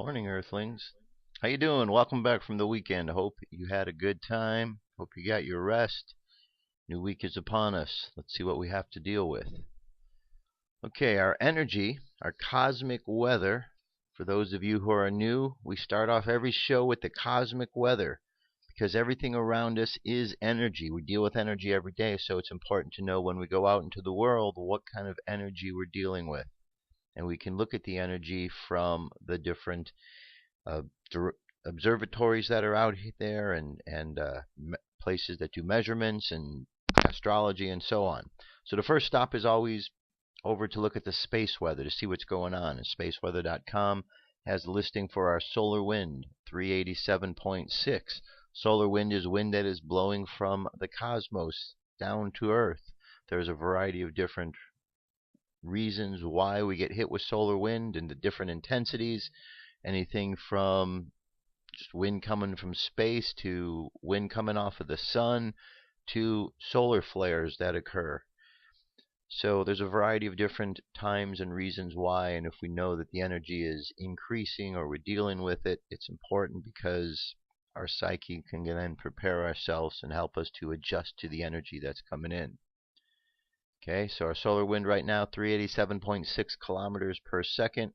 morning, Earthlings. How you doing? Welcome back from the weekend. Hope you had a good time. Hope you got your rest. New week is upon us. Let's see what we have to deal with. Okay, our energy, our cosmic weather. For those of you who are new, we start off every show with the cosmic weather because everything around us is energy. We deal with energy every day, so it's important to know when we go out into the world what kind of energy we're dealing with. And we can look at the energy from the different uh, observatories that are out there and places that do measurements and astrology and so on. So the first stop is always over to look at the space weather to see what's going on. And spaceweather.com has a listing for our solar wind, 387.6. Solar wind is wind that is blowing from the cosmos down to Earth. There's a variety of different reasons why we get hit with solar wind and the different intensities. Anything from just wind coming from space to wind coming off of the sun to solar flares that occur. So there's a variety of different times and reasons why, and if we know that the energy is increasing or we're dealing with it, it's important because our psyche can then prepare ourselves and help us to adjust to the energy that's coming in. Okay, so our solar wind right now, 387.6 kilometers per second.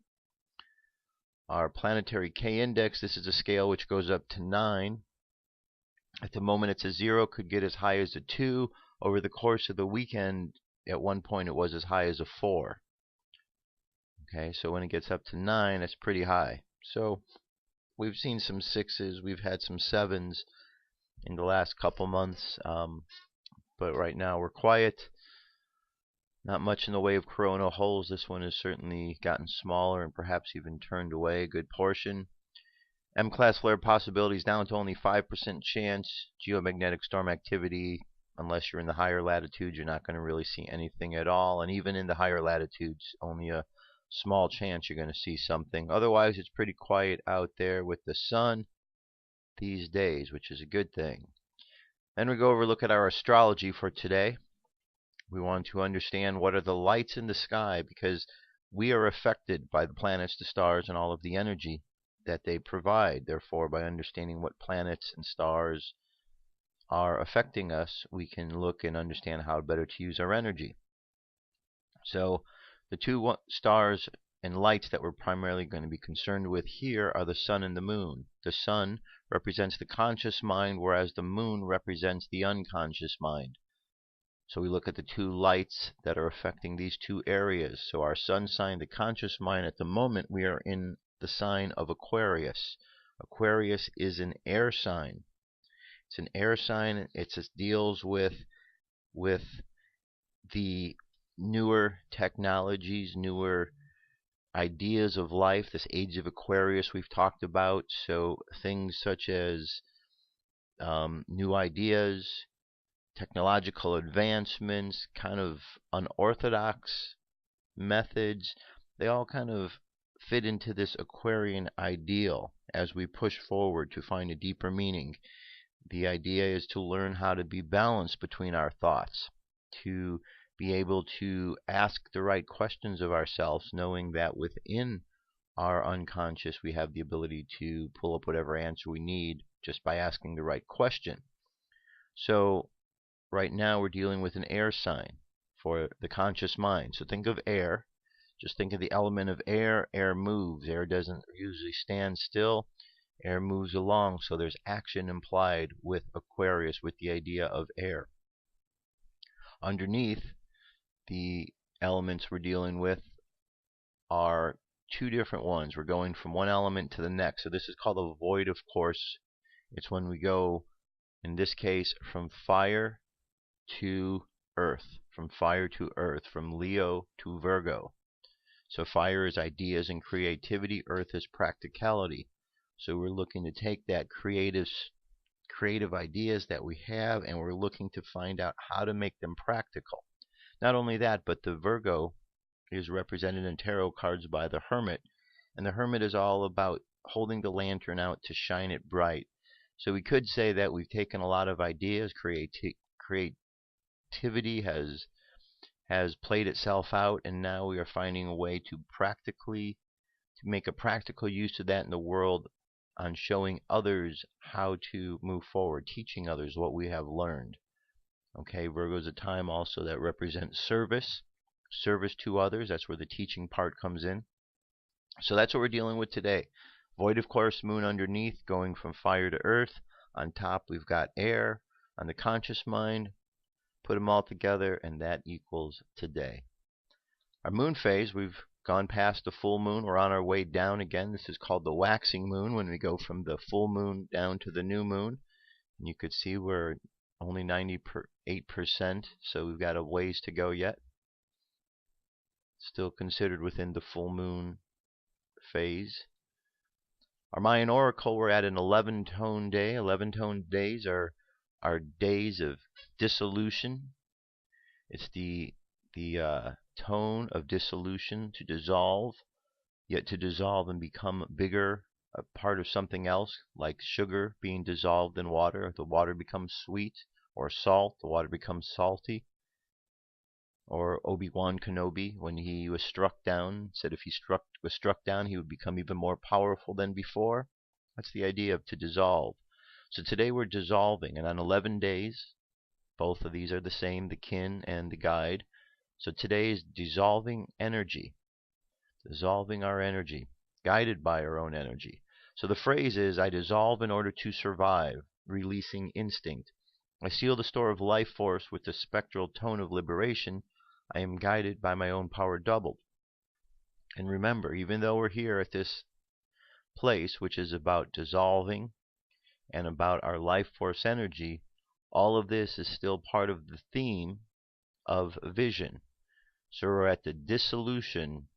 Our planetary K index, this is a scale which goes up to 9. At the moment it's a 0, could get as high as a 2. Over the course of the weekend, at one point it was as high as a 4. Okay, so when it gets up to 9, it's pretty high. So we've seen some 6s, we've had some 7s in the last couple months, but right now we're quiet. Not much in the way of coronal holes. This one has certainly gotten smaller and perhaps even turned away a good portion. M-class flare possibilities down to only 5% chance. Geomagnetic storm activity, unless you're in the higher latitudes, you're not going to really see anything at all. And even in the higher latitudes, only a small chance you're going to see something. Otherwise, it's pretty quiet out there with the sun these days, which is a good thing. Then we go over look at our astrology for today. We want to understand what are the lights in the sky because we are affected by the planets, the stars, and all of the energy that they provide. Therefore, by understanding what planets and stars are affecting us, we can look and understand how better to use our energy. So the two stars and lights that we're primarily going to be concerned with here are the sun and the moon. The sun represents the conscious mind, whereas the moon represents the unconscious mind. So we look at the two lights that are affecting these two areas. So our sun sign, the conscious mind, at the moment we are in the sign of Aquarius. Aquarius is an air sign. It's an air sign. It deals with the newer technologies, newer ideas of life, this age of Aquarius we've talked about. So things such as new ideas, technological advancements, kind of unorthodox methods, they all kind of fit into this Aquarian ideal as we push forward to find a deeper meaning. The idea is to learn how to be balanced between our thoughts, to be able to ask the right questions of ourselves, knowing that within our unconscious we have the ability to pull up whatever answer we need just by asking the right question. So right now we're dealing with an air sign for the conscious mind. So think of air. Just think of the element of air. Air moves. Air doesn't usually stand still. Air moves along. So there's action implied with Aquarius, with the idea of air. Underneath, the elements we're dealing with are two different ones. We're going from one element to the next. So this is called a void, of course. It's when we go, in this case, from fire to earth, from fire to earth, from Leo to Virgo. So fire is ideas and creativity, earth is practicality. So we're looking to take that creative ideas that we have, and we're looking to find out how to make them practical. Not only that, but the Virgo is represented in tarot cards by the Hermit, and the Hermit is all about holding the lantern out to shine it bright. So we could say that we've taken a lot of ideas, creativity has played itself out, and now we are finding a way to to make a practical use of that in the world on showing others how to move forward, teaching others what we have learned. Okay, Virgo is a time also that represents service to others. That's where the teaching part comes in. So that's what we're dealing with today. Void, of course, moon underneath, going from fire to earth. On top, we've got air. On the conscious mind, put them all together, and that equals today. Our moon phase, we've gone past the full moon. We're on our way down again. This is called the waxing moon, when we go from the full moon down to the new moon. And you could see we're only 98%, so we've got a ways to go yet. Still considered within the full moon phase. Our Mayan Oracle, we're at an 11-tone day. 11-tone days are days of dissolution. It's the tone of dissolution, to dissolve, yet to dissolve and become bigger, a part of something else, like sugar being dissolved in water. The water becomes sweet, or salt, the water becomes salty. Or Obi-Wan Kenobi, when he was struck down, said if he was struck down, he would become even more powerful than before. That's the idea of to dissolve. So today we're dissolving, and on 11 days, both of these are the same, the kin and the guide. So today is dissolving energy, dissolving our energy, guided by our own energy. So the phrase is, I dissolve in order to survive, releasing instinct. I seal the store of life force with the spectral tone of liberation. I am guided by my own power doubled. And remember, even though we're here at this place, which is about dissolving and about our life force energy, all of this is still part of the theme of vision. So we're at the dissolution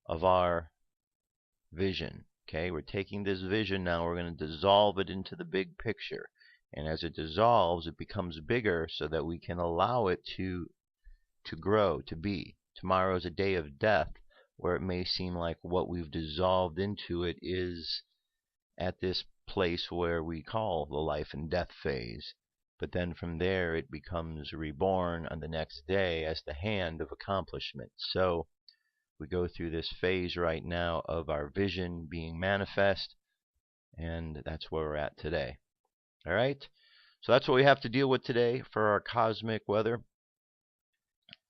of our vision. Okay, we're taking this vision now, we're going to dissolve it into the big picture. And as it dissolves, it becomes bigger so that we can allow it to grow, to be. Tomorrow is a day of death, where it may seem like what we've dissolved into it is at this place where we call the life and death phase. But then from there it becomes reborn on the next day as the hand of accomplishment. So we go through this phase right now of our vision being manifest, and that's where we're at today. All right, so that's what we have to deal with today for our cosmic weather.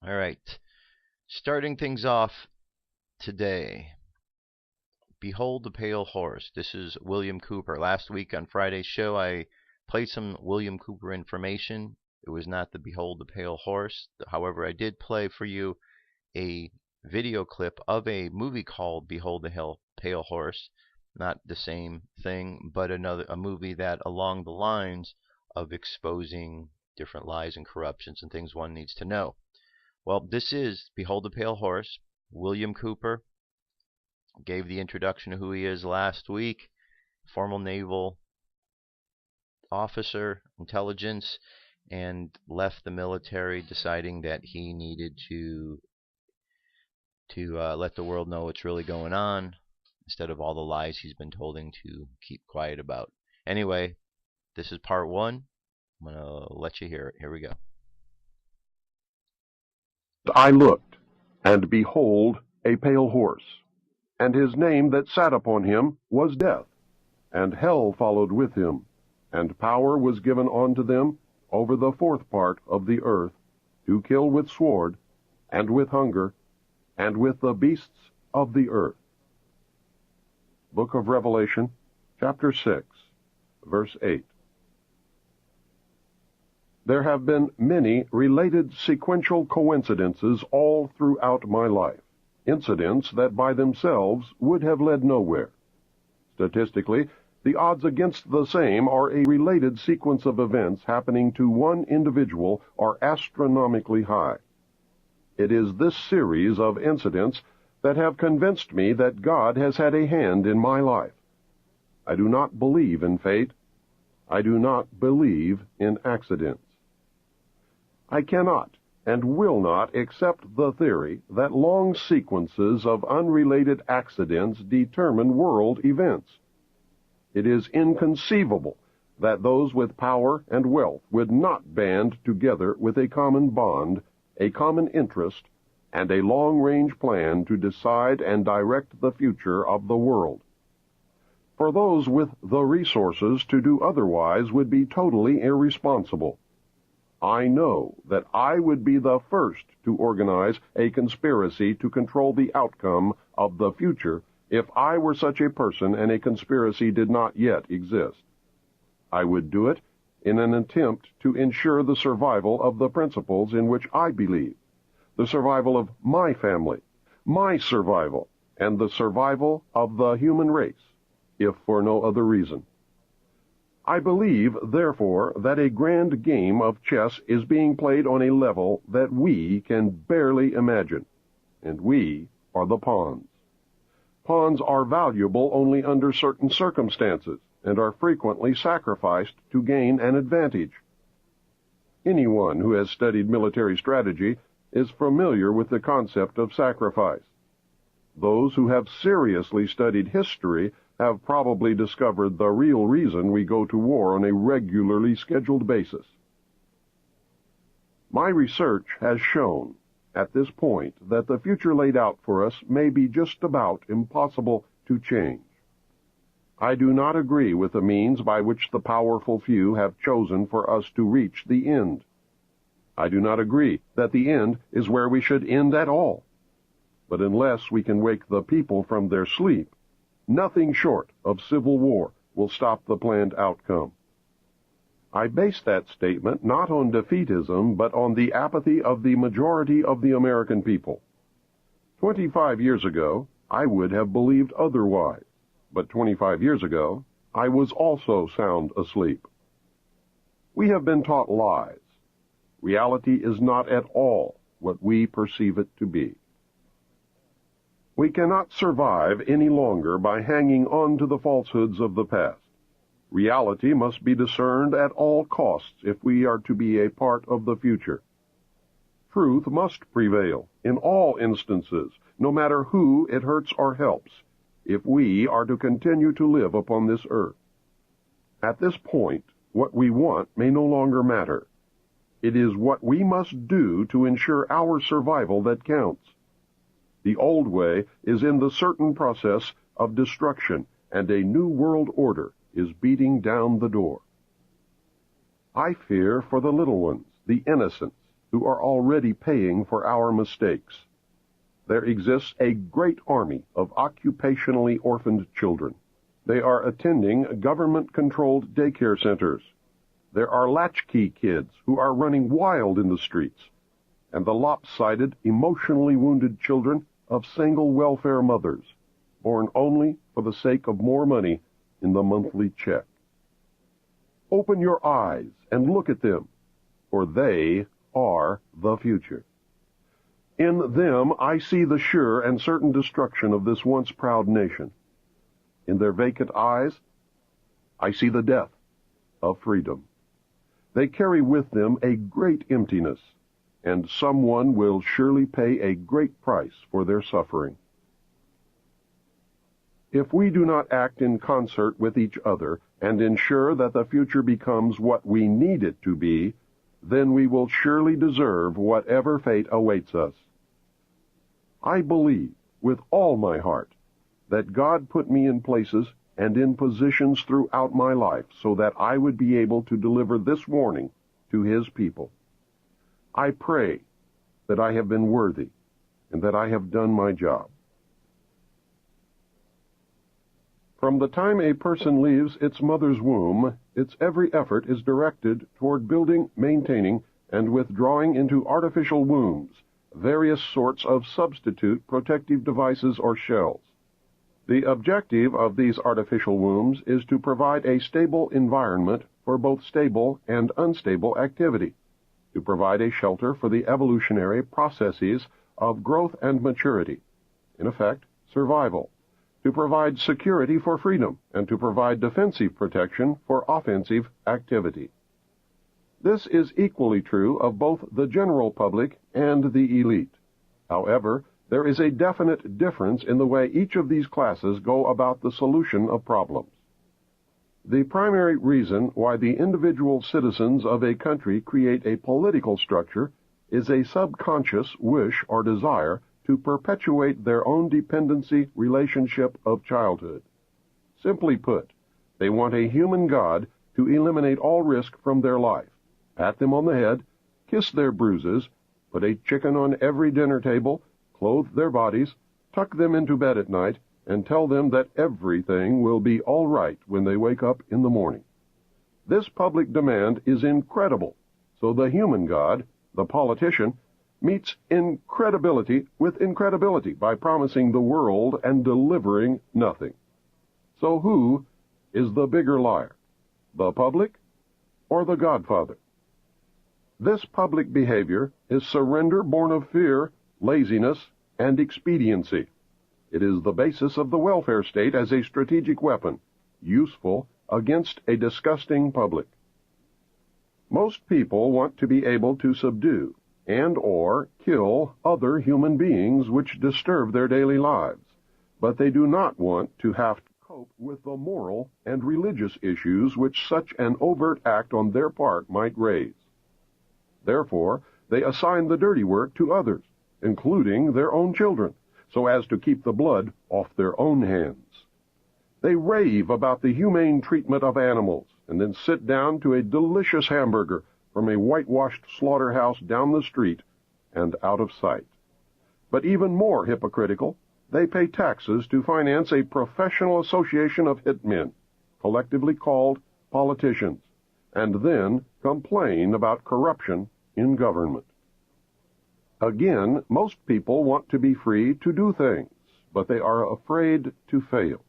All right, starting things off today. Behold the Pale Horse. This is William Cooper. Last week on Friday's show, I played some William Cooper information. It was not the Behold the Pale Horse. However, I did play for you a video clip of a movie called Behold the Pale Horse. Not the same thing, but a movie that along the lines of exposing different lies and corruptions and things one needs to know. Well, this is Behold the Pale Horse. William Cooper gave the introduction to who he is last week. Former naval officer, intelligence, and left the military, deciding that he needed to let the world know what's really going on, instead of all the lies he's been told to keep quiet about. Anyway, this is part one. I'm going to let you hear it. Here we go. I looked, and behold, a pale horse, and his name that sat upon him was Death, and hell followed with him, and power was given unto them over the fourth part of the earth, to kill with sword, and with hunger, and with the beasts of the earth. Book of Revelation, chapter 6, verse 8. There have been many related sequential coincidences all throughout my life, incidents that by themselves would have led nowhere. Statistically, the odds against the same are a related sequence of events happening to one individual are astronomically high. It is this series of incidents that have convinced me that God has had a hand in my life. I do not believe in fate. I do not believe in accidents. I cannot and will not accept the theory that long sequences of unrelated accidents determine world events. It is inconceivable that those with power and wealth would not band together with a common bond, a common interest, and a long-range plan to decide and direct the future of the world. For those with the resources to do otherwise would be totally irresponsible. I know that I would be the first to organize a conspiracy to control the outcome of the future if I were such a person and a conspiracy did not yet exist. I would do it in an attempt to ensure the survival of the principles in which I believe, the survival of my family, my survival, and the survival of the human race, if for no other reason. I believe, therefore, that a grand game of chess is being played on a level that we can barely imagine, and we are the pawns. Pawns are valuable only under certain circumstances, and are frequently sacrificed to gain an advantage. Anyone who has studied military strategy is familiar with the concept of sacrifice. Those who have seriously studied history have probably discovered the real reason we go to war on a regularly scheduled basis. My research has shown, at this point, that the future laid out for us may be just about impossible to change. I do not agree with the means by which the powerful few have chosen for us to reach the end. I do not agree that the end is where we should end at all. But unless we can wake the people from their sleep, nothing short of civil war will stop the planned outcome. I base that statement not on defeatism, but on the apathy of the majority of the American people. 25 years ago, I would have believed otherwise, but 25 years ago, I was also sound asleep. We have been taught lies. Reality is not at all what we perceive it to be. We cannot survive any longer by hanging on to the falsehoods of the past. Reality must be discerned at all costs if we are to be a part of the future. Truth must prevail in all instances, no matter who it hurts or helps, if we are to continue to live upon this earth. At this point, what we want may no longer matter. It is what we must do to ensure our survival that counts. The old way is in the certain process of destruction, and a new world order is beating down the door. I fear for the little ones, the innocents, who are already paying for our mistakes. There exists a great army of occupationally orphaned children. They are attending government-controlled daycare centers. There are latchkey kids who are running wild in the streets, and the lopsided, emotionally wounded children of single welfare mothers, born only for the sake of more money in the monthly check. Open your eyes and look at them, for they are the future. In them I see the sure and certain destruction of this once proud nation. In their vacant eyes, I see the death of freedom. They carry with them a great emptiness, and someone will surely pay a great price for their suffering. If we do not act in concert with each other and ensure that the future becomes what we need it to be, then we will surely deserve whatever fate awaits us. I believe with all my heart that God put me in places and in positions throughout my life so that I would be able to deliver this warning to His people. I pray that I have been worthy and that I have done my job. From the time a person leaves its mother's womb, its every effort is directed toward building, maintaining, and withdrawing into artificial wombs various sorts of substitute protective devices or shells. The objective of these artificial wombs is to provide a stable environment for both stable and unstable activity, to provide a shelter for the evolutionary processes of growth and maturity, in effect, survival, to provide security for freedom, and to provide defensive protection for offensive activity. This is equally true of both the general public and the elite. However, there is a definite difference in the way each of these classes go about the solution of problems. The primary reason why the individual citizens of a country create a political structure is a subconscious wish or desire to perpetuate their own dependency relationship of childhood. Simply put, they want a human God to eliminate all risk from their life, pat them on the head, kiss their bruises, put a chicken on every dinner table, clothe their bodies, tuck them into bed at night, and tell them that everything will be all right when they wake up in the morning. This public demand is incredible, so the human God, the politician, meets incredibility with incredibility by promising the world and delivering nothing. So who is the bigger liar, the public or the Godfather? This public behavior is surrender born of fear, laziness, and expediency. It is the basis of the welfare state as a strategic weapon, useful against a disgusting public. Most people want to be able to subdue and or kill other human beings which disturb their daily lives, but they do not want to have to cope with the moral and religious issues which such an overt act on their part might raise. Therefore, they assign the dirty work to others, including their own children, so as to keep the blood off their own hands. They rave about the humane treatment of animals, and then sit down to a delicious hamburger from a whitewashed slaughterhouse down the street and out of sight. But even more hypocritical, they pay taxes to finance a professional association of hitmen, collectively called politicians, and then complain about corruption in government. Again, most people want to be free to do things, but they are afraid to fail.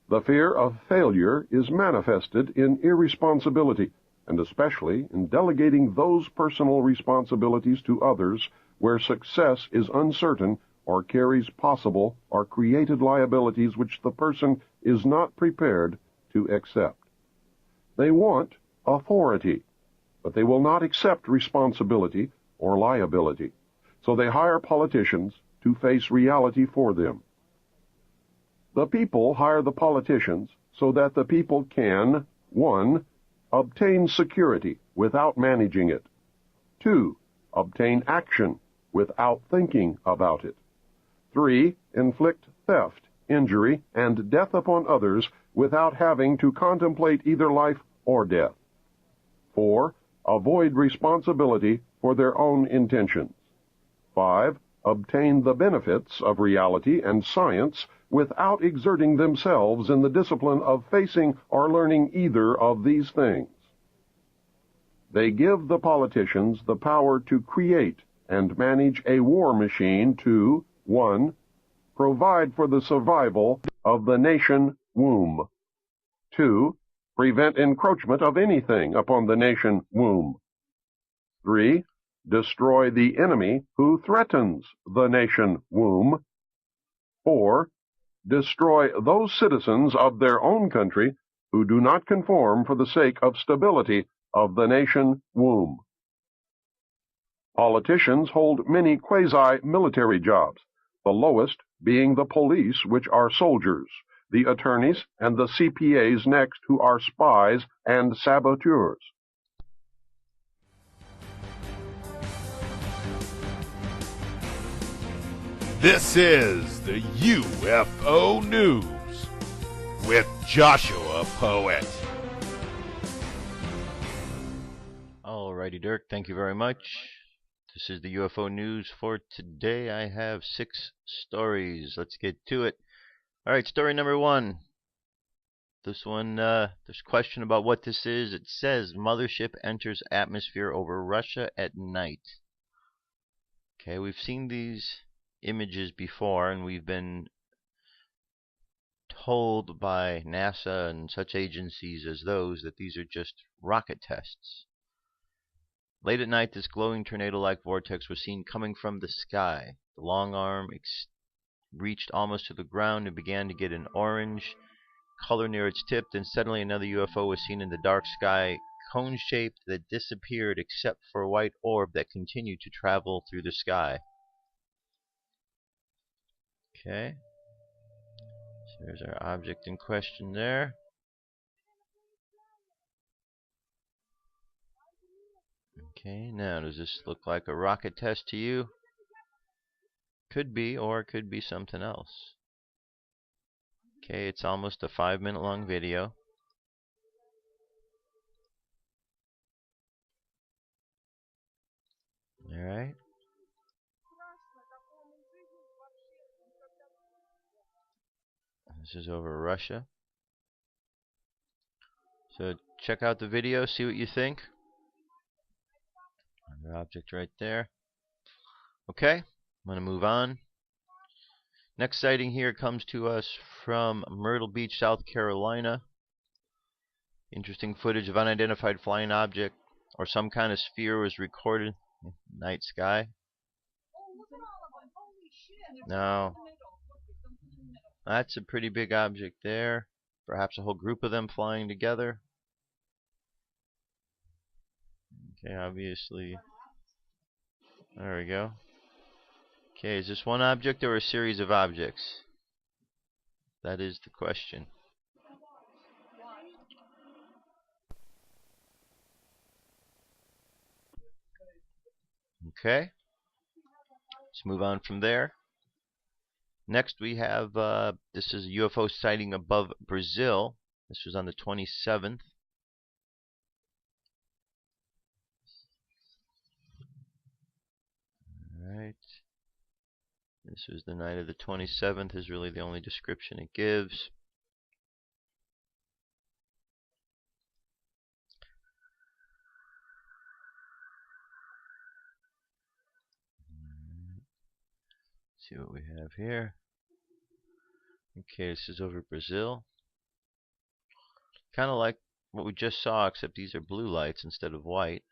The fear of failure is manifested in irresponsibility, and especially in delegating those personal responsibilities to others where success is uncertain or carries possible or created liabilities which the person is not prepared to accept. They want authority, but they will not accept responsibility or liability, so they hire politicians to face reality for them. The people hire the politicians so that the people can, 1. Obtain security without managing it. 2. Obtain action without thinking about it. 3. Inflict theft, injury, and death upon others without having to contemplate either life or death. 4. Avoid responsibility for their own intentions. 5. Obtain the benefits of reality and science without exerting themselves in the discipline of facing or learning either of these things. They give the politicians the power to create and manage a war machine to, 1. Provide for the survival of the nation womb. 2. Prevent encroachment of anything upon the nation womb. 3. Destroy the enemy who threatens the nation womb. 4. Destroy those citizens of their own country who do not conform for the sake of stability of the nation womb. Politicians hold many quasi-military jobs, the lowest being the police, which are soldiers, the attorneys, and the CPAs next, who are spies and saboteurs. This is the UFO News with Joshua Poet. Alrighty, Dirk, thank you very much. This is the UFO News for today. I have 6 stories. Let's get to it. Alright, story number 1. This one, there's a question about what this is. It says, Mothership enters atmosphere over Russia at night. Okay, we've seen these images before, and we've been told by NASA and such agencies as those that these are just rocket tests. Late at night, this glowing tornado-like vortex was seen coming from the sky. The long arm reached almost to the ground and began to get an orange color near its tip. Then suddenly another UFO was seen in the dark sky, cone-shaped, that disappeared except for a white orb that continued to travel through the sky. Okay, so there's our object in question there. Okay, now does this look like a rocket test to you? Could be, or it could be something else. Okay, it's almost a 5-minute long video. Alright. This is over Russia. So check out the video, see what you think. Another object right there. Okay, I'm going to move on. Next sighting here comes to us from Myrtle Beach, South Carolina. Interesting footage of unidentified flying object or some kind of sphere was recorded in the night sky. Now, that's a pretty big object there. Perhaps a whole group of them flying together. Okay, obviously. There we go. Okay, is this one object or a series of objects? That is the question. Okay, let's move on from there. Next we have, this is a UFO sighting above Brazil. This was on the 27th. Alright. This was the night of the 27th is really the only description it gives. Let's see what we have here. Okay, this is over Brazil. Kind of like what we just saw, except these are blue lights instead of white.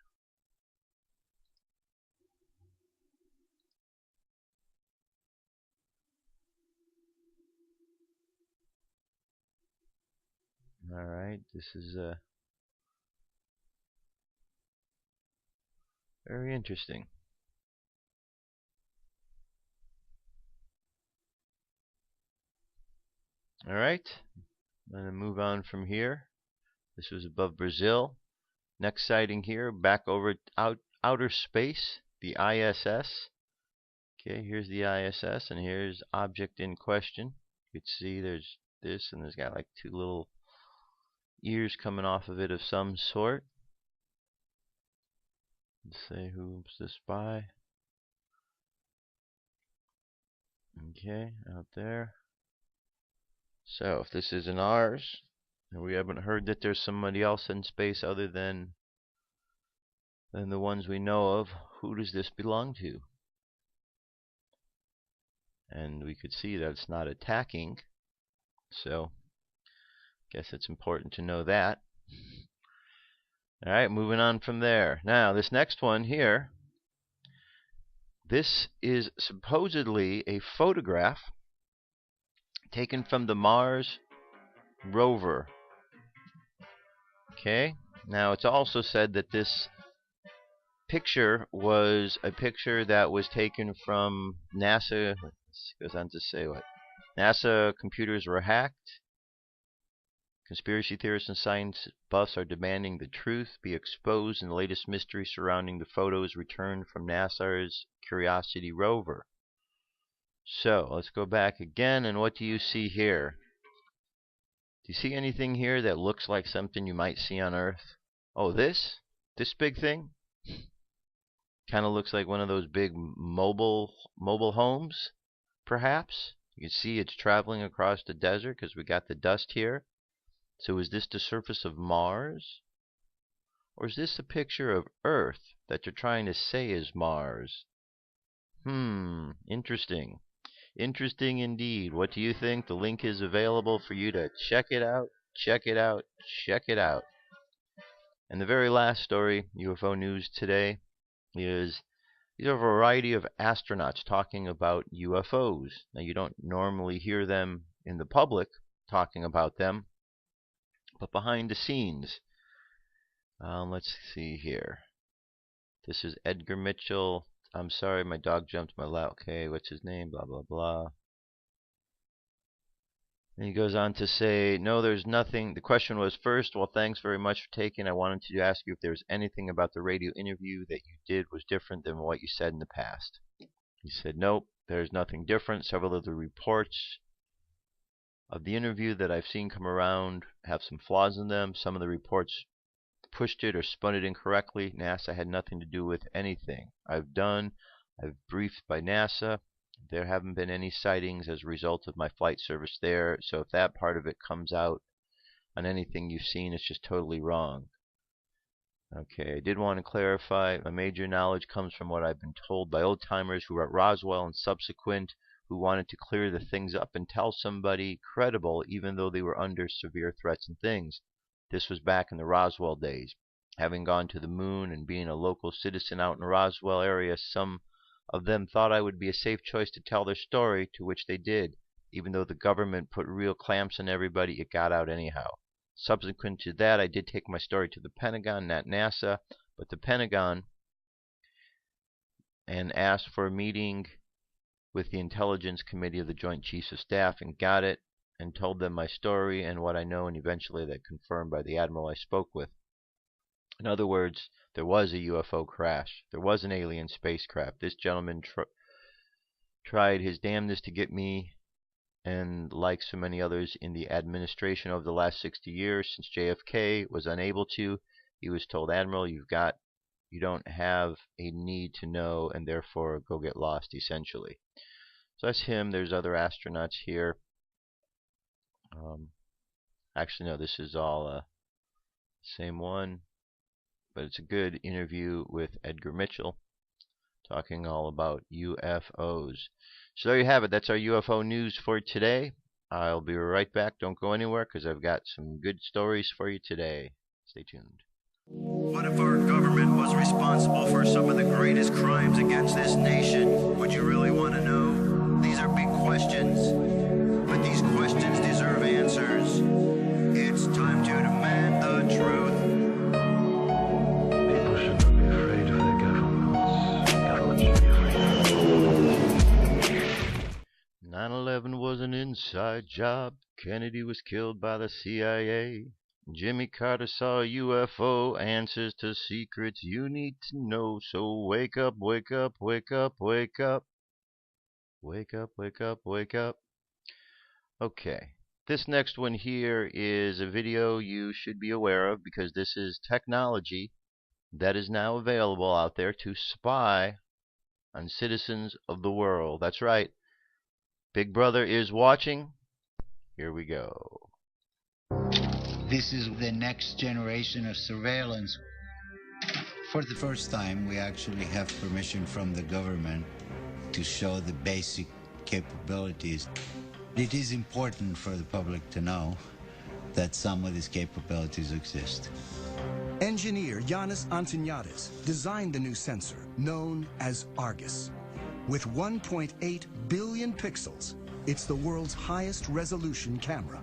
Alright, this is very interesting. Alright, I'm going to move on from here. This was above Brazil. Next sighting here, back over outer space, the ISS. Okay, here's the ISS, and here's object in question. You can see there's this, and there's got like two little ears coming off of it of some sort. Let's say who's this by. Okay, out there. So if this isn't ours, and we haven't heard that there's somebody else in space other than the ones we know of, who does this belong to? And we could see that it's not attacking, so I guess it's important to know that. Alright, moving on from there. Now, this next one here, this is supposedly a photograph taken from the Mars rover. Okay, now it's also said that this picture was a picture that was taken from NASA. It goes on to say what? NASA computers were hacked. Conspiracy theorists and science buffs are demanding the truth be exposed and the latest mystery surrounding the photos returned from NASA's Curiosity rover. So, let's go back again, and what do you see here? Do you see anything here that looks like something you might see on Earth? Oh, this big thing? Kind of looks like one of those big mobile homes, perhaps. You can see it's traveling across the desert because we got the dust here. So is this the surface of Mars? Or is this a picture of Earth that you're trying to say is Mars? Interesting. Interesting indeed. What do you think? The link is available for you to check it out, check it out, check it out. And the very last story, UFO news today, is these are a variety of astronauts talking about UFOs. Now, you don't normally hear them in the public talking about them, but behind the scenes. Let's see here. This is Edgar Mitchell. I'm sorry, my dog jumped my lap. Okay, what's his name? Blah, blah, blah. And he goes on to say, no, there's nothing. The question was, first, well, thanks very much for taking. I wanted to ask you if there was anything about the radio interview that you did was different than what you said in the past. He said, nope, there's nothing different. Several of the reports of the interview that I've seen come around have some flaws in them. Some of the reports pushed it or spun it incorrectly. NASA had nothing to do with anything I've briefed by NASA. There haven't been any sightings as a result of my flight service there, so if that part of it comes out on anything you've seen, it's just totally wrong. Okay, I did want to clarify, my major knowledge comes from what I've been told by old-timers who were at Roswell and subsequent, who wanted to clear the things up and tell somebody credible even though they were under severe threats and things. This was back in the Roswell days. Having gone to the moon and being a local citizen out in the Roswell area, some of them thought I would be a safe choice to tell their story, to which they did. Even though the government put real clamps on everybody, it got out anyhow. Subsequent to that, I did take my story to the Pentagon, not NASA, but the Pentagon, and asked for a meeting with the Intelligence Committee of the Joint Chiefs of Staff and got it, and told them my story and what I know, and eventually that confirmed by the admiral I spoke with. In other words, there was a UFO crash. There was an alien spacecraft. This gentleman tried his damnedest to get me, and like so many others in the administration over the last 60 years, since JFK was unable to, he was told, Admiral, you don't have a need to know, and therefore go get lost, essentially. So that's him. There's other astronauts here. Actually, no, this is all the same one. But it's a good interview with Edgar Mitchell, talking all about UFOs. So there you have it. That's our UFO news for today. I'll be right back. Don't go anywhere, because I've got some good stories for you today. Stay tuned. What if our government was responsible for some of the greatest crimes against this nation? Would you really want to know? These are big questions, but these questions deserve answers. It's time to demand the truth. 9/11 was an inside job. Kennedy was killed by the CIA. Jimmy Carter saw a UFO, answers to secrets you need to know. So wake up, wake up, wake up, wake up. Wake up, wake up, wake up. Okay, this next one here is a video you should be aware of, because this is technology that is now available out there to spy on citizens of the world. That's right. Big Brother is watching. Here we go. This is the next generation of surveillance. For the first time, we actually have permission from the government to show the basic capabilities. It is important for the public to know that some of these capabilities exist. Engineer Yanis Antoniadis designed the new sensor, known as Argus. With 1.8 billion pixels, it's the world's highest resolution camera.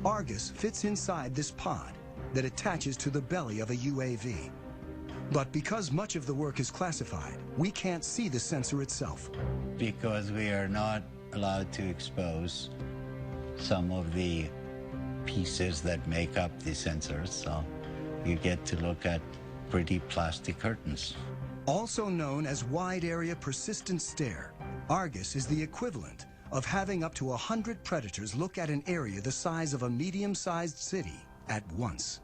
Argus fits inside this pod that attaches to the belly of a UAV. But because much of the work is classified, we can't see the sensor itself. Because we are not allowed to expose some of the pieces that make up the sensors, so you get to look at pretty plastic curtains. Also known as Wide Area Persistent Stare, Argus is the equivalent of having up to 100 predators look at an area the size of a medium-sized city at once.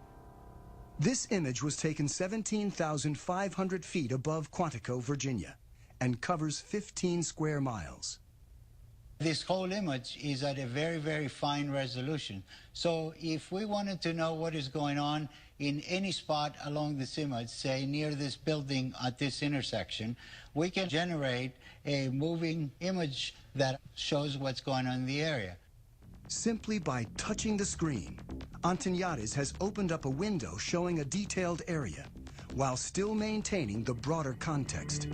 This image was taken 17,500 feet above Quantico, Virginia, and covers 15 square miles. This whole image is at a very, very fine resolution. So if we wanted to know what is going on in any spot along this image, say near this building at this intersection, we can generate a moving image that shows what's going on in the area. Simply by touching the screen, Antoniadis has opened up a window showing a detailed area, while still maintaining the broader context.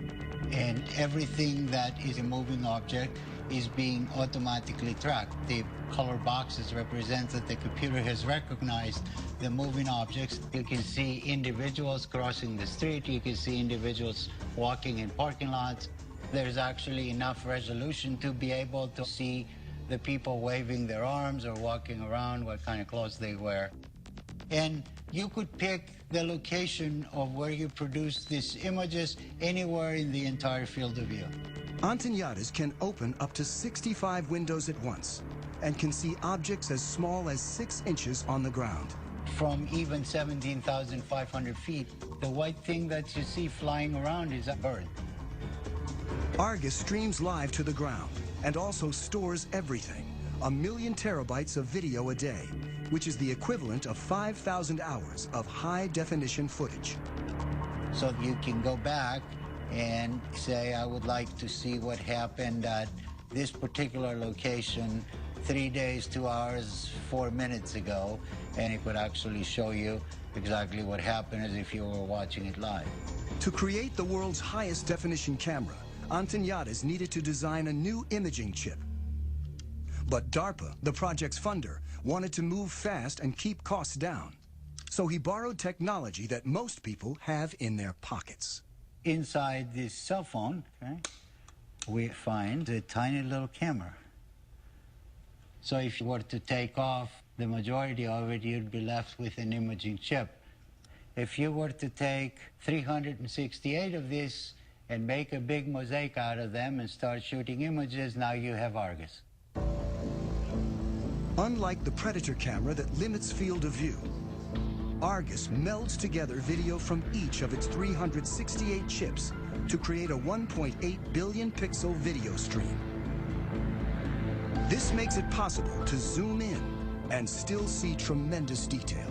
And everything that is a moving object is being automatically tracked. The color boxes represent that the computer has recognized the moving objects. You can see individuals crossing the street. You can see individuals walking in parking lots. There's actually enough resolution to be able to see the people waving their arms or walking around, what kind of clothes they wear. And you could pick the location of where you produce these images anywhere in the entire field of view. Antoniades can open up to 65 windows at once and can see objects as small as 6 inches on the ground. From even 17,500 feet, the white thing that you see flying around is a bird. Argus streams live to the ground and also stores everything, 1 million terabytes of video a day, which is the equivalent of 5,000 hours of high-definition footage. So you can go back and say, I would like to see what happened at this particular location 3 days, 2 hours, 4 minutes ago, and it would actually show you exactly what happened as if you were watching it live. To create the world's highest definition camera, Antoniades needed to design a new imaging chip. But DARPA, the project's funder, wanted to move fast and keep costs down. So he borrowed technology that most people have in their pockets. Inside this cell phone, okay, we find a tiny little camera. So if you were to take off the majority of it, you'd be left with an imaging chip. If you were to take 368 of these and make a big mosaic out of them and start shooting images, now you have Argus. Unlike the Predator camera that limits field of view, Argus melds together video from each of its 368 chips to create a 1.8 billion pixel video stream. This makes it possible to zoom in and still see tremendous detail.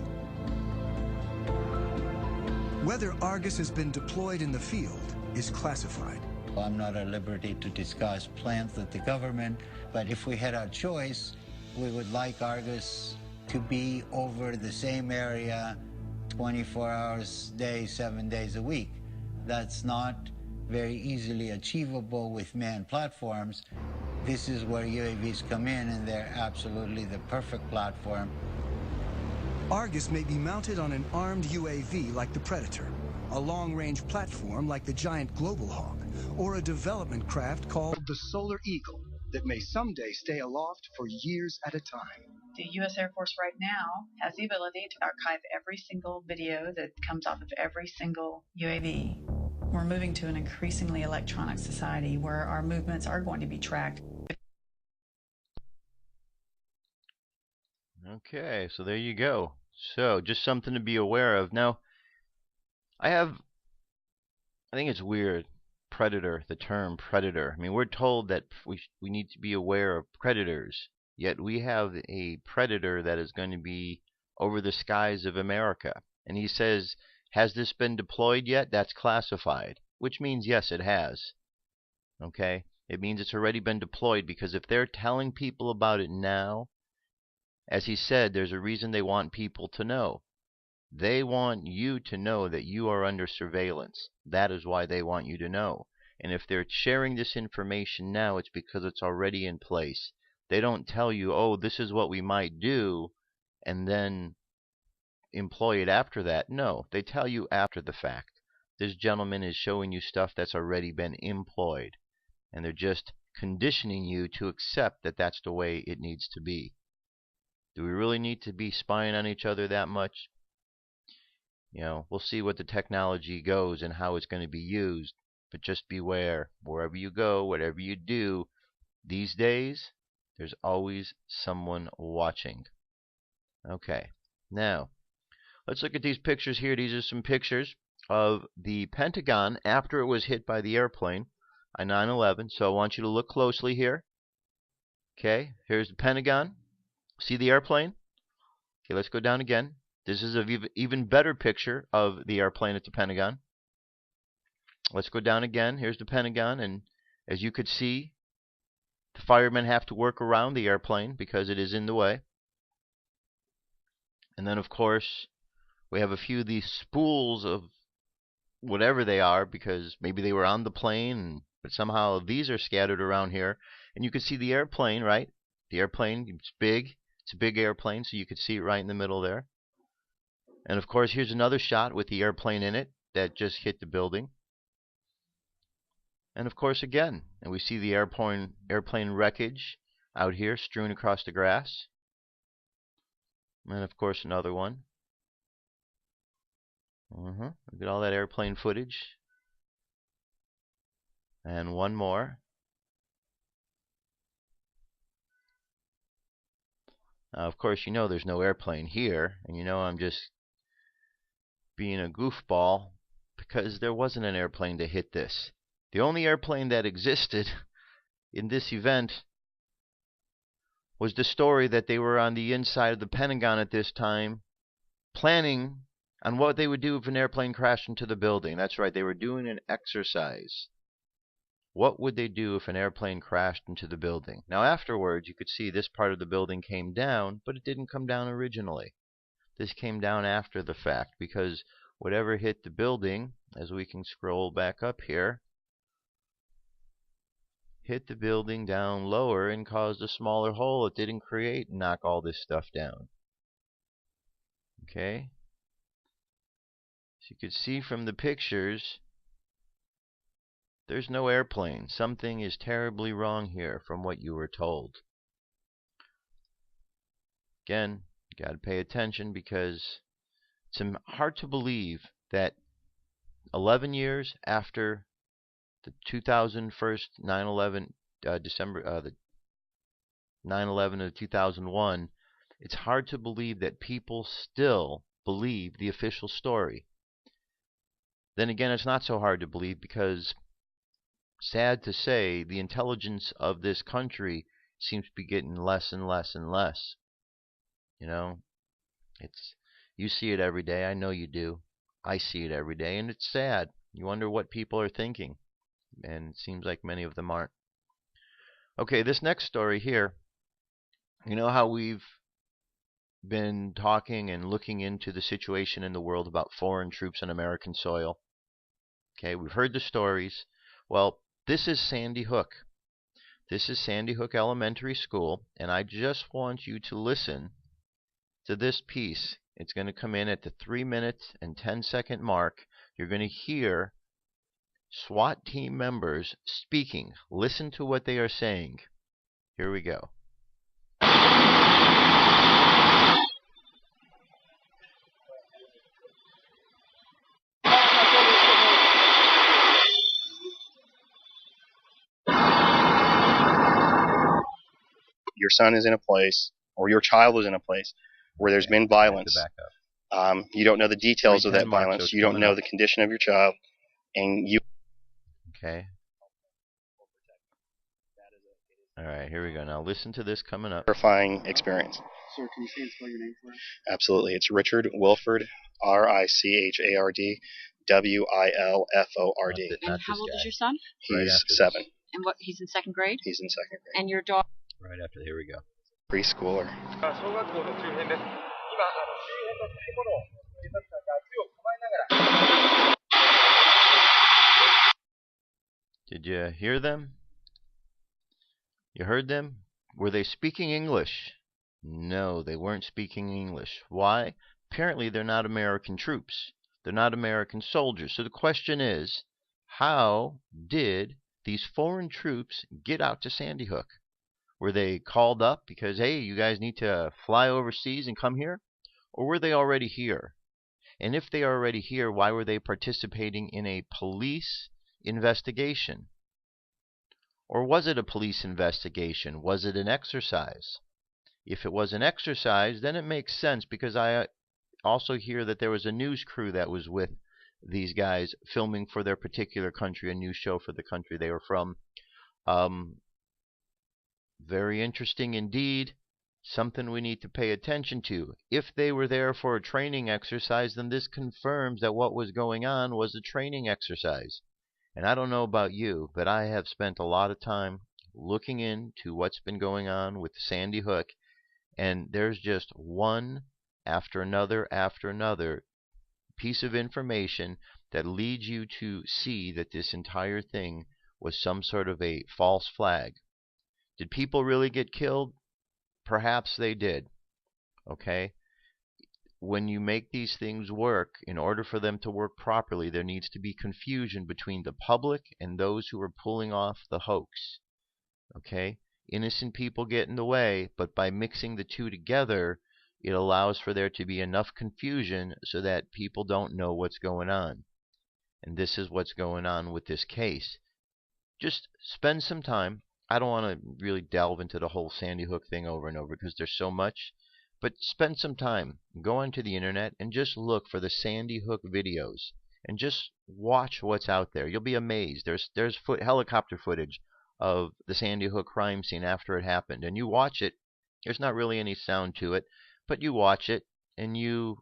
Whether Argus has been deployed in the field is classified. I'm not at liberty to discuss plans with the government, but if we had our choice, we would like Argus to be over the same area 24 hours a day, 7 days a week. That's not very easily achievable with manned platforms. This is where UAVs come in, and they're absolutely the perfect platform. Argus may be mounted on an armed UAV like the Predator, a long-range platform like the giant Global Hawk, or a development craft called the Solar Eagle that may someday stay aloft for years at a time. The U.S. Air Force right now has the ability to archive every single video that comes off of every single UAV. We're moving to an increasingly electronic society where our movements are going to be tracked. Okay, so there you go. So, just something to be aware of. Now, I think it's weird, predator, the term predator. I mean, we're told that we need to be aware of predators, yet we have a predator that is going to be over the skies of America. And he says, has this been deployed yet? That's classified, which means yes, it has. Okay? It means it's already been deployed, because if they're telling people about it now, as he said, there's a reason they want people to know. They want you to know that you are under surveillance. That is why they want you to know. And if they're sharing this information now, it's because it's already in place. They don't tell you, oh, this is what we might do, and then employ it after that. No, they tell you after the fact. This gentleman is showing you stuff that's already been employed, and they're just conditioning you to accept that that's the way it needs to be. Do we really need to be spying on each other that much? You know, we'll see what the technology goes and how it's going to be used. But just beware, wherever you go, whatever you do, these days, there's always someone watching. Okay, now, let's look at these pictures here. These are some pictures of the Pentagon after it was hit by the airplane on 9/11. So I want you to look closely here. Okay, here's the Pentagon. See the airplane? Okay, let's go down again. This is an even better picture of the airplane at the Pentagon. Let's go down again. Here's the Pentagon, and as you could see, the firemen have to work around the airplane because it is in the way. And then, of course, we have a few of these spools of whatever they are, because maybe they were on the plane, but somehow these are scattered around here. And you can see the airplane, right? The airplane, it's big. It's a big airplane, so you could see it right in the middle there. And of course, here's another shot with the airplane in it that just hit the building. And of course, again, and we see the airplane wreckage out here strewn across the grass. And of course another one. Look at all that airplane footage. And one more. Now, of course, you know there's no airplane here, and you know I'm just being a goofball because there wasn't an airplane to hit this. The only airplane that existed in this event was the story that they were on the inside of the Pentagon at this time, planning on what they would do if an airplane crashed into the building. That's right, they were doing an exercise. What would they do if an airplane crashed into the building? Now afterwards, you could see this part of the building came down, but it didn't come down originally. This came down after the fact, because whatever hit the building, as we can scroll back up here, hit the building down lower and caused a smaller hole. It didn't create and knock all this stuff down. Okay? So you could see from the pictures, there's no airplane. Something is terribly wrong here from what you were told. Again, you got to pay attention because it's hard to believe that 11 years after the 2001 9/11, the 9/11 of 2001, it's hard to believe that people still believe the official story. Then again, it's not so hard to believe because, sad to say, the intelligence of this country seems to be getting less and less and less. You know, you see it every day. I know you do. I see it every day, and it's sad. You wonder what people are thinking, and it seems like many of them aren't. Okay, this next story here, you know how we've been talking and looking into the situation in the world about foreign troops on American soil? Okay, we've heard the stories. Well, this is Sandy Hook. This is Sandy Hook Elementary School, and I just want you to listen to this piece. It's going to come in at the 3-minute and 10-second mark. You're going to hear SWAT team members speaking. Listen to what they are saying. Here we go. Your son is in a place, or your child is in a place, where there's been violence. You don't know the details of that violence. You don't know the condition of your child, and you. Okay. All right, here we go. Now listen to this coming up. Terrifying experience. Sir, can you say and spell your name for us? Absolutely. It's Richard Wilford, Richard Wilford. And how old is your son? He's 7. And what? He's in 2nd grade? He's in 2nd grade. And your daughter? Right after, here we go. Preschooler. Did you hear them? You heard them? Were they speaking English? No, they weren't speaking English. Why? Apparently they're not American troops. They're not American soldiers. So the question is, how did these foreign troops get out to Sandy Hook? Were they called up because, hey, you guys need to fly overseas and come here? Or were they already here? And if they are already here, why were they participating in a police investigation? Or was it a police investigation? Was it an exercise? If it was an exercise, then it makes sense, because I also hear that there was a news crew that was with these guys filming for their particular country, a news show for the country they were from. Very interesting indeed. Something we need to pay attention to. If they were there for a training exercise, then this confirms that what was going on was a training exercise. And I don't know about you, but I have spent a lot of time looking into what's been going on with Sandy Hook, and there's just one after another piece of information that leads you to see that this entire thing was some sort of a false flag. Did people really get killed? Perhaps they did. Okay? When you make these things work, in order for them to work properly, there needs to be confusion between the public and those who are pulling off the hoax. Okay? innocent people get in the way, but by mixing the two together, it allows for there to be enough confusion so that people don't know what's going on. And this is what's going on with this case. Just spend some time. I don't want to really delve into the whole Sandy Hook thing over and over because there's so much. But spend some time. Go onto the internet and just look for the Sandy Hook videos. And just watch what's out there. You'll be amazed. There's helicopter footage of the Sandy Hook crime scene after it happened. And you watch it. There's not really any sound to it. But you watch it and you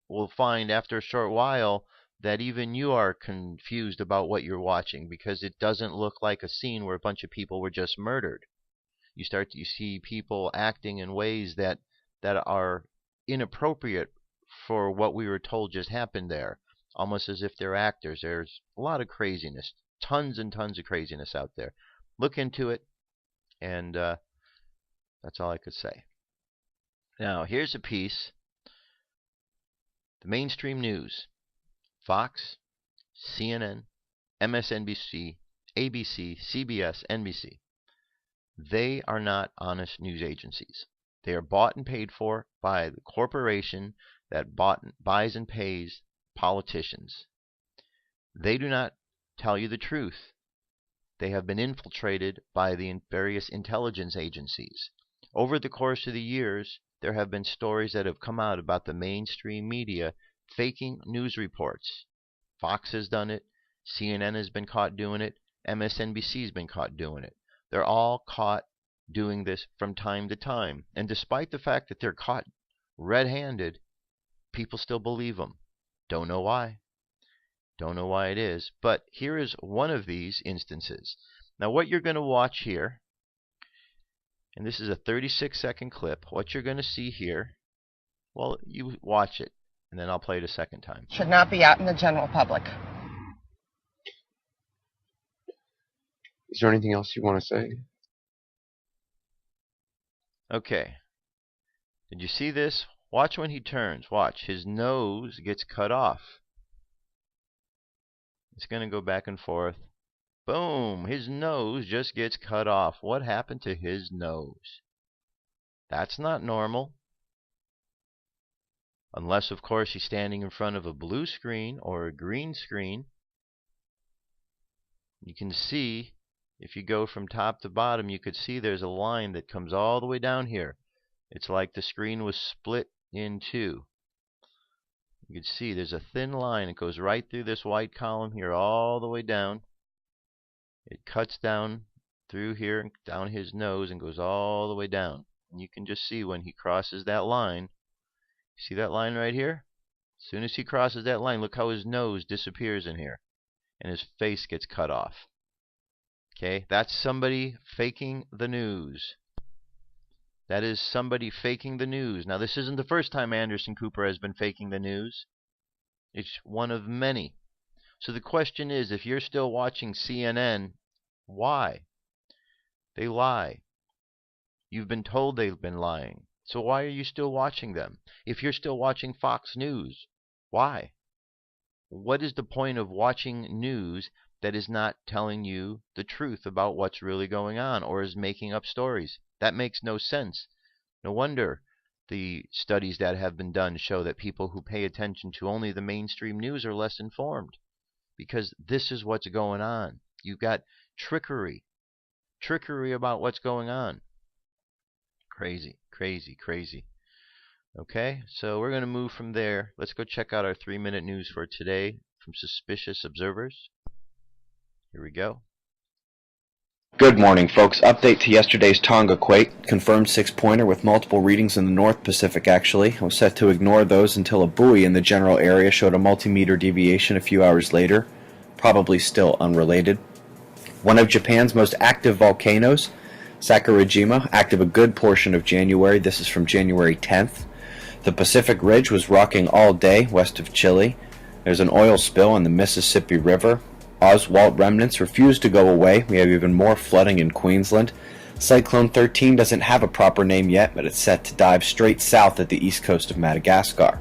will find after a short while that even you are confused about what you're watching because it doesn't look like a scene where a bunch of people were just murdered. You see people acting in ways that are inappropriate for what we were told just happened there, almost as if they're actors. There's a lot of craziness, tons and tons of craziness out there. Look into it, and that's all I could say. Now, here's a piece. The mainstream news. Fox, CNN, MSNBC, ABC, CBS, NBC. They are not honest news agencies. They are bought and paid for by the corporation that buys and pays politicians. They do not tell you the truth. They have been infiltrated by the various intelligence agencies. Over the course of the years, there have been stories that have come out about the mainstream media faking news reports. Fox has done it. CNN has been caught doing it. MSNBC has been caught doing it. They're all caught doing this from time to time. And despite the fact that they're caught red-handed, people still believe them. Don't know why. Don't know why it is. But here is one of these instances. Now what you're going to watch here, and this is a 36-second clip, what you're going to see here, well, you watch it, and then I'll play it a second time. Should not be out in the general public. Is there anything else you want to say? Okay. Did you see this? Watch when he turns. Watch. His nose gets cut off. It's going to go back and forth. Boom! His nose just gets cut off. What happened to his nose? That's not normal. Unless, of course, he's standing in front of a blue screen or a green screen. You can see, if you go from top to bottom, you could see there's a line that comes all the way down here. It's like the screen was split in two. You can see there's a thin line. It goes right through this white column here all the way down. It cuts down through here and down his nose and goes all the way down. And you can just see when he crosses that line. See that line right here? As soon as he crosses that line, look how his nose disappears in here. And his face gets cut off. Okay, that's somebody faking the news. That is somebody faking the news. Now, this isn't the first time Anderson Cooper has been faking the news. It's one of many. So the question is, if you're still watching CNN, why? They lie. You've been told they've been lying. So why are you still watching them? If you're still watching Fox News, why? What is the point of watching news that is not telling you the truth about what's really going on or is making up stories? That makes no sense. No wonder the studies that have been done show that people who pay attention to only the mainstream news are less informed. Because this is what's going on. You've got trickery. Trickery about what's going on. Crazy, crazy, crazy. Okay, so we're going to move from there. Let's go check out our 3-minute news for today from Suspicious Observers. Here we go. Good morning, folks. Update to yesterday's Tonga quake. Confirmed 6-pointer with multiple readings in the North Pacific, actually. I was set to ignore those until a buoy in the general area showed a multi-meter deviation a few hours later. Probably still unrelated. One of Japan's most active volcanoes, Sakurajima, active a good portion of January. This is from January 10th. The Pacific Ridge was rocking all day west of Chile. There's an oil spill on the Mississippi River. Oswald remnants refuse to go away. We have even more flooding in Queensland. Cyclone 13 doesn't have a proper name yet, but it's set to dive straight south at the east coast of Madagascar.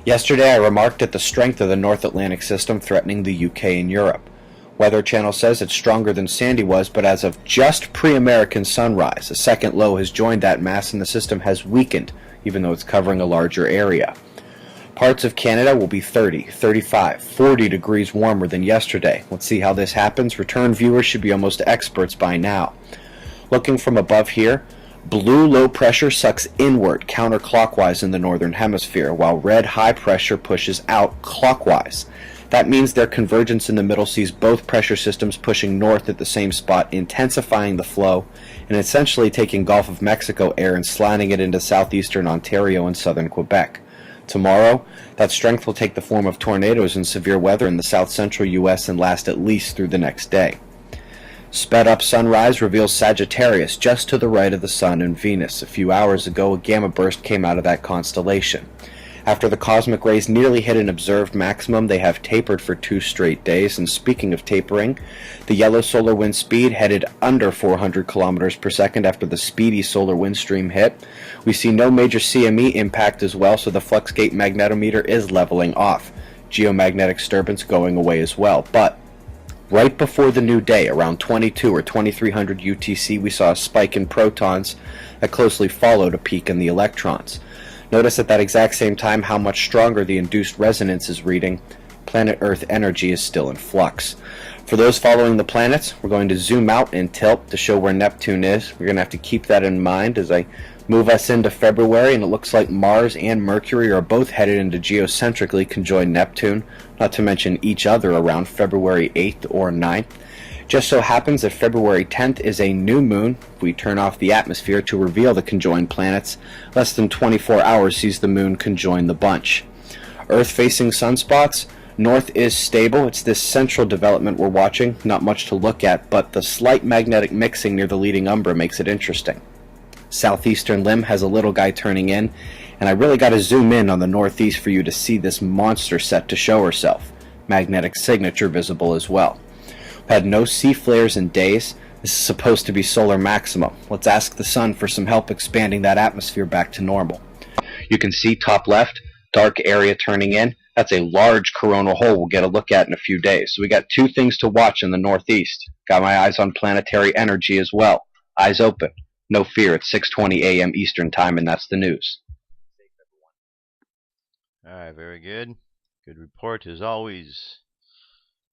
Yesterday I remarked at the strength of the North Atlantic system threatening the UK and Europe. Weather Channel says it's stronger than Sandy was, but as of just pre-American sunrise, a second low has joined that mass and the system has weakened, even though it's covering a larger area. Parts of Canada will be 30, 35, 40 degrees warmer than yesterday. Let's see how this happens. Return viewers should be almost experts by now. Looking from above here, blue low pressure sucks inward counterclockwise in the northern hemisphere, while red high pressure pushes out clockwise. That means their convergence in the middle sees both pressure systems pushing north at the same spot, intensifying the flow, and essentially taking Gulf of Mexico air and slanting it into southeastern Ontario and southern Quebec. Tomorrow, that strength will take the form of tornadoes and severe weather in the south-central U.S. and last at least through the next day. Sped-up sunrise reveals Sagittarius just to the right of the Sun and Venus. A few hours ago, a gamma burst came out of that constellation. After the cosmic rays nearly hit an observed maximum, they have tapered for 2 straight days. And speaking of tapering, the yellow solar wind speed headed under 400 kilometers per second after the speedy solar wind stream hit. We see no major CME impact as well, so the Fluxgate magnetometer is leveling off. Geomagnetic disturbance going away as well. But right before the new day, around 22 or 2300 UTC, we saw a spike in protons that closely followed a peak in the electrons. Notice at that exact same time how much stronger the induced resonance is reading. Planet Earth energy is still in flux. For those following the planets, we're going to zoom out and tilt to show where Neptune is. We're going to have to keep that in mind as I move us into February, and it looks like Mars and Mercury are both headed into geocentrically conjoined Neptune, not to mention each other around February 8th or 9th. Just so happens that February 10th is a new moon. If we turn off the atmosphere to reveal the conjoined planets, less than 24 hours sees the moon conjoin the bunch. Earth-facing sunspots, north is stable. It's this central development we're watching. Not much to look at, but the slight magnetic mixing near the leading umbra makes it interesting. Southeastern limb has a little guy turning in, and I really got to zoom in on the northeast for you to see this monster set to show herself. Magnetic signature visible as well. Had no C flares in days. This is supposed to be solar maximum. Let's ask the sun for some help expanding that atmosphere back to normal. You can see top left, dark area turning in. That's a large coronal hole we'll get a look at in a few days. So we got 2 things to watch in the northeast. Got my eyes on planetary energy as well. Eyes open. No fear, it's 6:20 a.m. Eastern Time, and that's the news. All right, very good. Good report as always.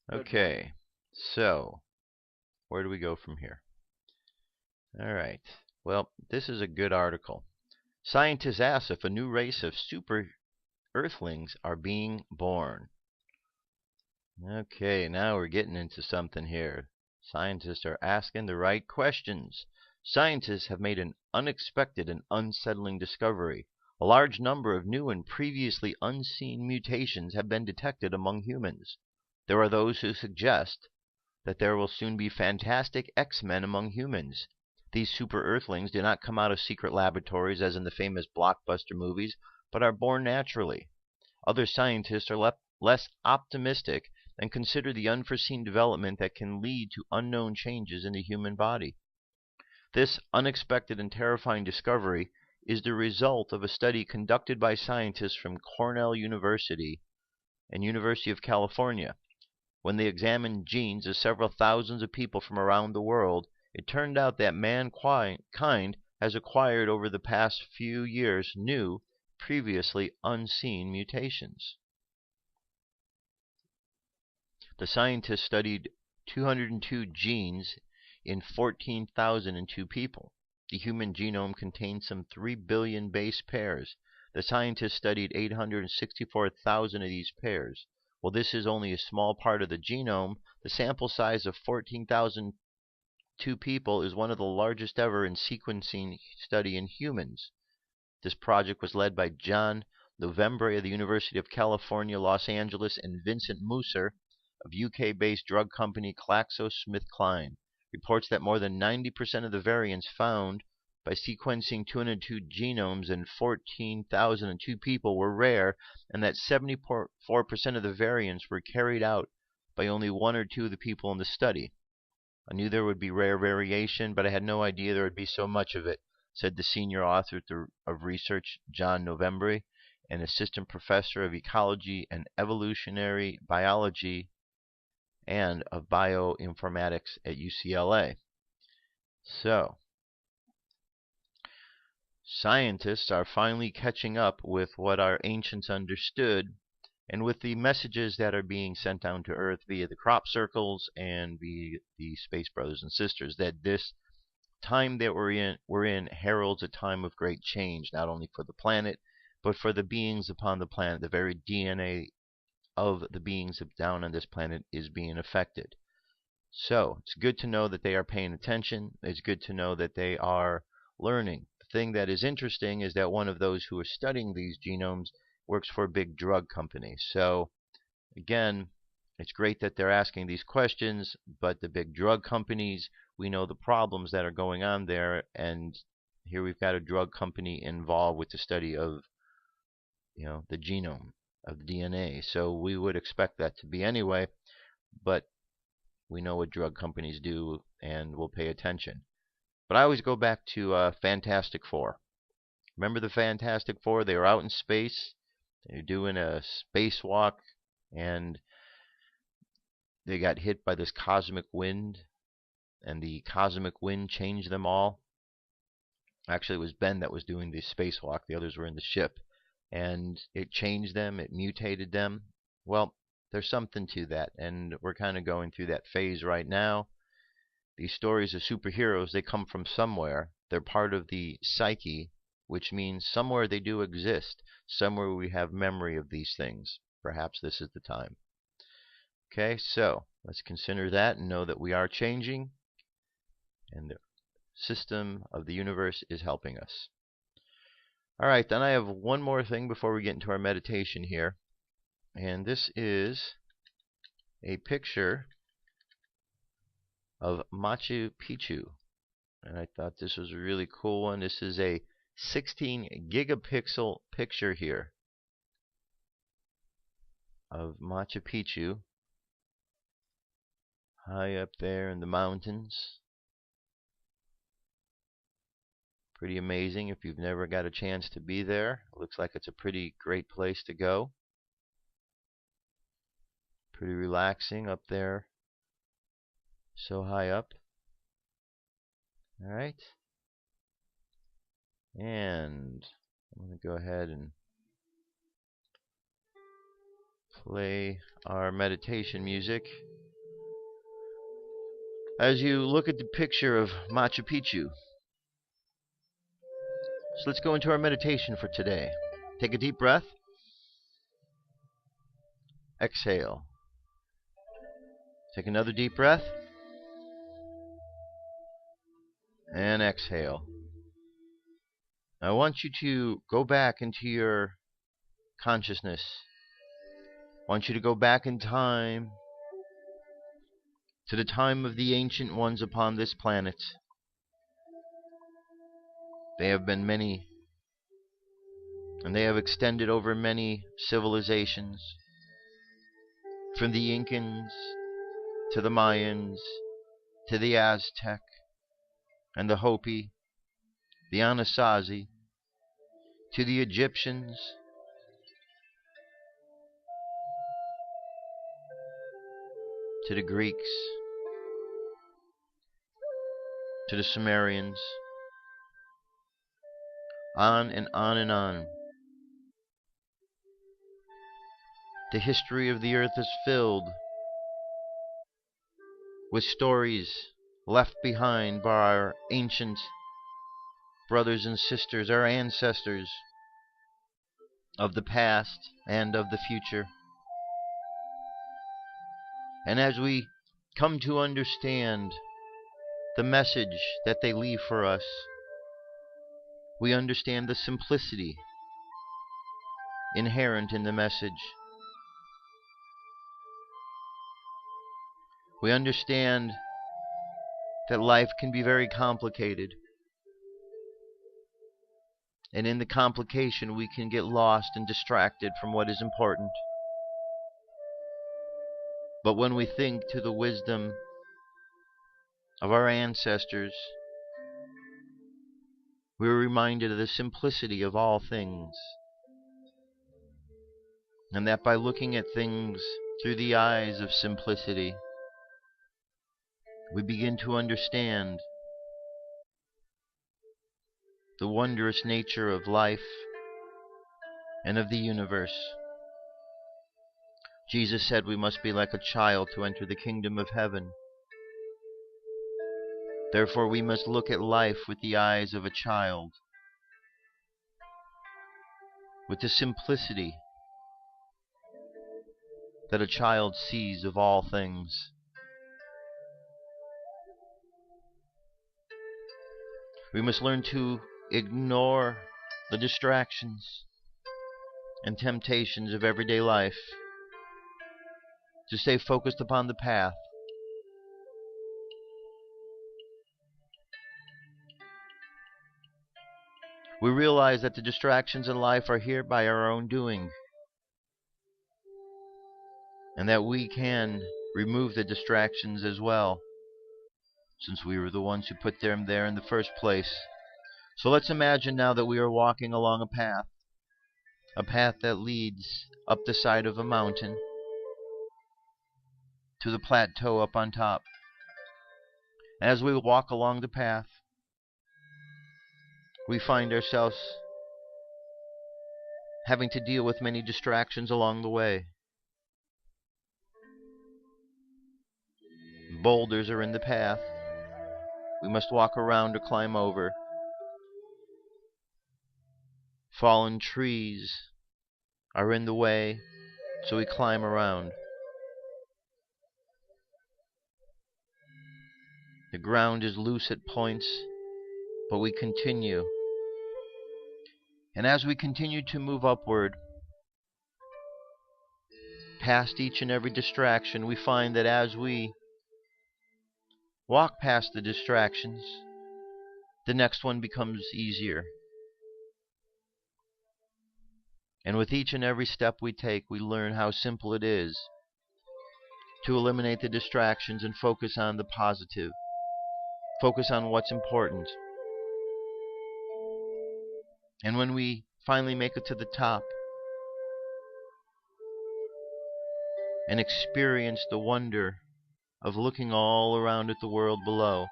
Okay. So, where do we go from here? All right. Well, this is a good article. Scientists ask if a new race of super Earthlings are being born. Okay, now we're getting into something here. Scientists are asking the right questions. Scientists have made an unexpected and unsettling discovery. A large number of new and previously unseen mutations have been detected among humans. There are those who suggest that there will soon be fantastic X-Men among humans. These super Earthlings do not come out of secret laboratories as in the famous blockbuster movies, but are born naturally. Other scientists are less optimistic and consider the unforeseen development that can lead to unknown changes in the human body. This unexpected and terrifying discovery is the result of a study conducted by scientists from Cornell University and University of California. When they examined genes of several thousands of people from around the world, it turned out that mankind has acquired over the past few years new, previously unseen mutations. The scientists studied 202 genes in 14,002 people. The human genome contains some 3 billion base pairs. The scientists studied 864,000 of these pairs. While this is only a small part of the genome, the sample size of 14,002 people is one of the largest ever in sequencing study in humans. This project was led by John Novembre of the University of California, Los Angeles, and Vincent Musser of UK-based drug company GlaxoSmithKline. Reports that more than 90% of the variants found by sequencing 202 genomes in 14,002 people were rare, and that 74% of the variants were carried out by only 1 or 2 of the people in the study. I knew there would be rare variation, but I had no idea there would be so much of it, said the senior author of research, John Novembre, an assistant professor of ecology and evolutionary biology and of bioinformatics at UCLA. So, scientists are finally catching up with what our ancients understood and with the messages that are being sent down to Earth via the crop circles and via the space brothers and sisters, that this time that we're in heralds a time of great change, not only for the planet, but for the beings upon the planet. The very DNA of the beings down on this planet is being affected. So it's good to know that they are paying attention. It's good to know that they are learning. The thing that is interesting is that one of those who are studying these genomes works for a big drug company. So again, it's great that they're asking these questions, but the big drug companies, we know the problems that are going on there, and here we've got a drug company involved with the study of, the genome of the DNA. So we would expect that to be anyway, but we know what drug companies do, and we'll pay attention. But I always go back to Fantastic Four. Remember the Fantastic Four? They were out in space. They're doing a spacewalk, and they got hit by this cosmic wind, and the cosmic wind changed them all. Actually, it was Ben that was doing the spacewalk. The others were in the ship. And it changed them. It mutated them. Well, there's something to that, and we're kind of going through that phase right now. These stories of superheroes, they come from somewhere. They're part of the psyche, which means somewhere they do exist. Somewhere we have memory of these things. Perhaps this is the time. Okay, so let's consider that and know that we are changing, and the system of the universe is helping us. All right, then I have one more thing before we get into our meditation here, and this is a picture of Machu Picchu, and I thought this was a really cool one. This is a 16 gigapixel picture here of Machu Picchu, high up there in the mountains. Pretty amazing if you've never got a chance to be there. It looks like it's a pretty great place to go. Pretty relaxing up there. So high up. Alright. And I'm going to go ahead and play our meditation music. As you look at the picture of Machu Picchu. So let's go into our meditation for today. Take a deep breath. Exhale. Take another deep breath. And exhale. I want you to go back into your consciousness. I want you to go back in time to the time of the ancient ones upon this planet. They have been many, and they have extended over many civilizations, from the Incans to the Mayans to the Aztec and the Hopi, the Anasazi, to the Egyptians, to the Greeks, to the Sumerians, on and on and on. The history of the earth is filled with stories left behind by our ancient brothers and sisters, our ancestors of the past and of the future. And as we come to understand the message that they leave for us, we understand the simplicity inherent in the message. We understand that life can be very complicated, and in the complication we can get lost and distracted from what is important. But when we think to the wisdom of our ancestors, we are reminded of the simplicity of all things, and that by looking at things through the eyes of simplicity, we begin to understand the wondrous nature of life and of the universe. Jesus said we must be like a child to enter the kingdom of heaven. Therefore, we must look at life with the eyes of a child, with the simplicity that a child sees of all things. We must learn to ignore the distractions and temptations of everyday life, to stay focused upon the path. We realize that the distractions in life are here by our own doing, and that we can remove the distractions as well, since we were the ones who put them there in the first place. So let's imagine now that we are walking along a path that leads up the side of a mountain to the plateau up on top. As we walk along the path, we find ourselves having to deal with many distractions along the way. Boulders are in the path. We must walk around or climb over. Fallen trees are in the way, so we climb around. The ground is loose at points, but we continue. And as we continue to move upward, past each and every distraction, we find that as we walk past the distractions, the next one becomes easier. And with each and every step we take, we learn how simple it is to eliminate the distractions and focus on the positive. Focus on what's important. And when we finally make it to the top and experience the wonder of looking all around at the world below,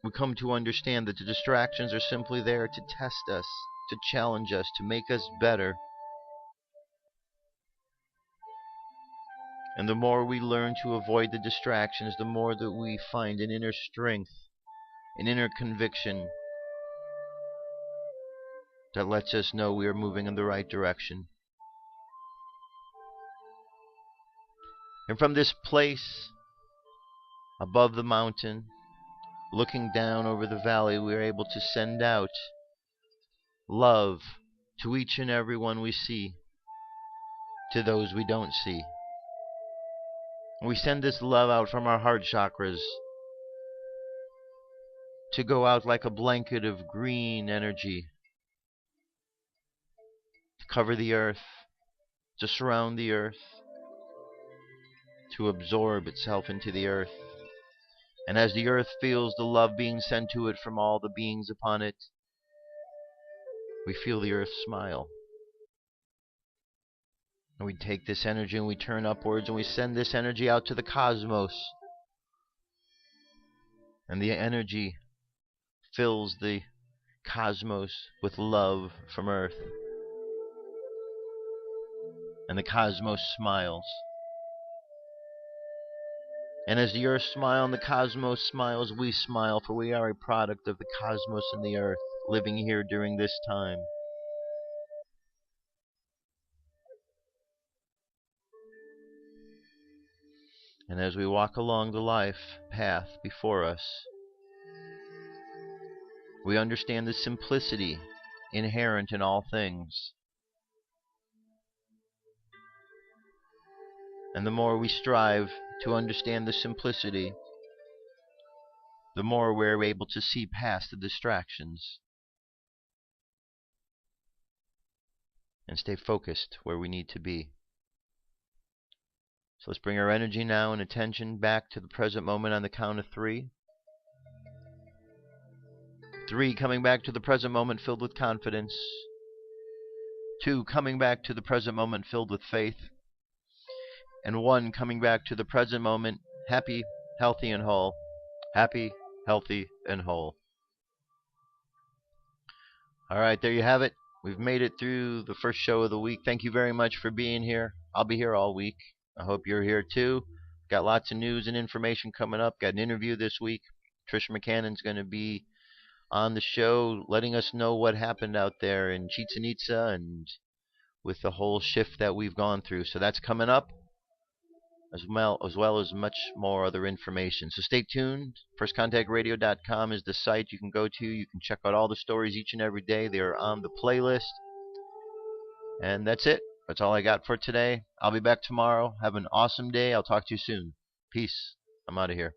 we come to understand that the distractions are simply there to test us, to challenge us, to make us better. And the more we learn to avoid the distractions, the more that we find an inner strength, an inner conviction that lets us know we are moving in the right direction. And from this place above the mountain, looking down over the valley, we are able to send out love to each and every one we see, to those we don't see. We send this love out from our heart chakras to go out like a blanket of green energy, to cover the earth, to surround the earth, to absorb itself into the earth. And as the earth feels the love being sent to it from all the beings upon it, we feel the earth smile. And we take this energy and we turn upwards and we send this energy out to the cosmos. And the energy fills the cosmos with love from earth. And the cosmos smiles. And as the earth smiles and the cosmos smiles, we smile, for we are a product of the cosmos and the earth, living here during this time. And as we walk along the life path before us, we understand the simplicity inherent in all things. And the more we strive to understand the simplicity, the more we're able to see past the distractions and stay focused where we need to be. So let's bring our energy now and attention back to the present moment on the count of 3. 3, coming back to the present moment filled with confidence. 2, coming back to the present moment filled with faith. and 1 coming back to the present moment, happy, healthy, and whole. Happy, healthy, and whole. All right, there you have it. We've made it through the first show of the week. Thank you very much for being here. I'll be here all week. I hope you're here too. Got lots of news and information coming up. Got an interview this week. Trisha McCannon's going to be on the show letting us know what happened out there in Chichen Itza and with the whole shift that we've gone through. So that's coming up, as well as much more other information. So stay tuned. FirstContactRadio.com is the site you can go to. You can check out all the stories each and every day. They are on the playlist. And that's it. That's all I got for today. I'll be back tomorrow. Have an awesome day. I'll talk to you soon. Peace. I'm out of here.